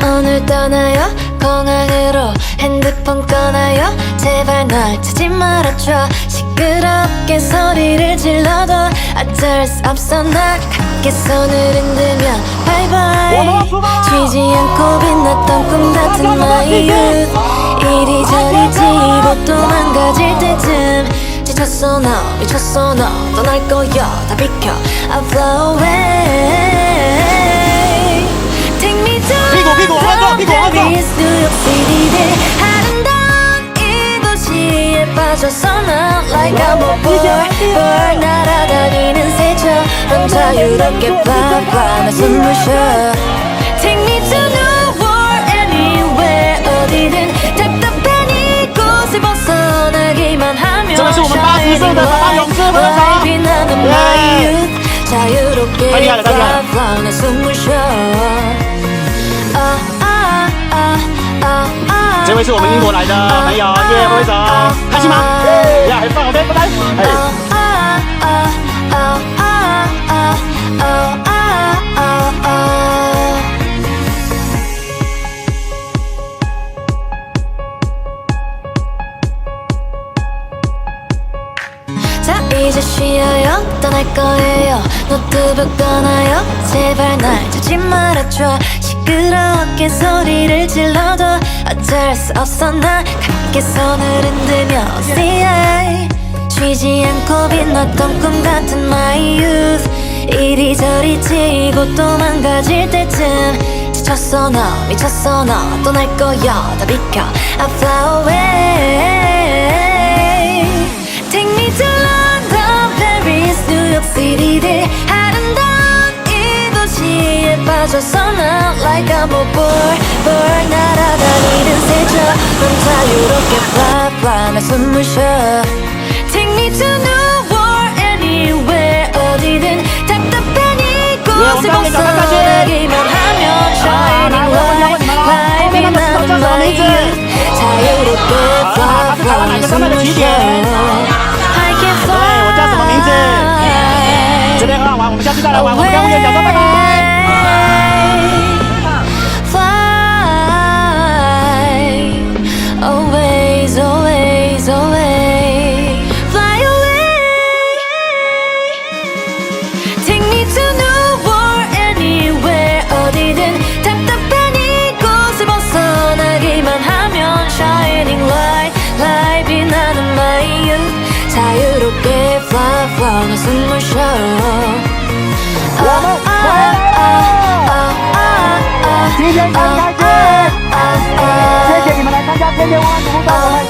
오늘 떠나요 공항으로 핸드폰 꺼나요 제발 날 찾지 말아줘 시끄럽게 소리를 질러도 어쩔 수 없어 날 함께 손을 흔들며 바이바이 쉬지 않고 빛났던 꿈 같은 my youth 이리저리 지고 또 망가질 때쯤 지쳤어 너 미쳤어 너 떠날 거야 다 비켜 I flow away Take me to Paris New York City들 아름다운 이 도시에 빠져서 난 like I'm a boy 날아다니는 새처럼 자유롭게 fly fly 나 숨을 쉬어 Take me to New World anywhere 어디든 답답한 이곳을 벗어나기만 하면 Shining light 빛나는 my youth 자유롭게 fly fly 나 숨을 쉬어 这位是我们英国来的朋友，耶，挥手，开心吗？呀，很棒，OK，拜拜。자 이제 쉬어요 떠날 거예요 노트북 꺼놔요 제발 날 찾지 말아줘 시끄럽게 소리를 질러도 어쩔 수 없어 난 함께 손을 흔들며 CI 쉬지 않고 빛났던 꿈 같은 my youth 이리저리 지고 또 망가질 때쯤 지쳤어 너 미쳤어 너 떠날 거야 다 비켜 I fly away Take me to London, Paris, New York City들 아름다운 이 도시에 빠져서 난 like I'm a boy 날아다니는 새처럼 자유롭게 fly fly 나 숨을 쉬어 Take me to New World anywhere 어디든 답답한 이곳을 벗어나기만 하면 Shining light 빛나는 my youth 자유롭게 fly fly 나 숨을 쉬어我叫什么名字？这边很好玩，我们下次再来玩。我们跟乌岩角说拜拜。Fly always, always, always. Fly away. Take me to New World anywhere 어디든 답답한 이곳을 벗어나기만 하면 Shining light, light 빛나는 my youth. 자유롭게 fly fly 나 숨을 쉬어 今天很开心，谢谢你们来参加天天弯弯独木舟。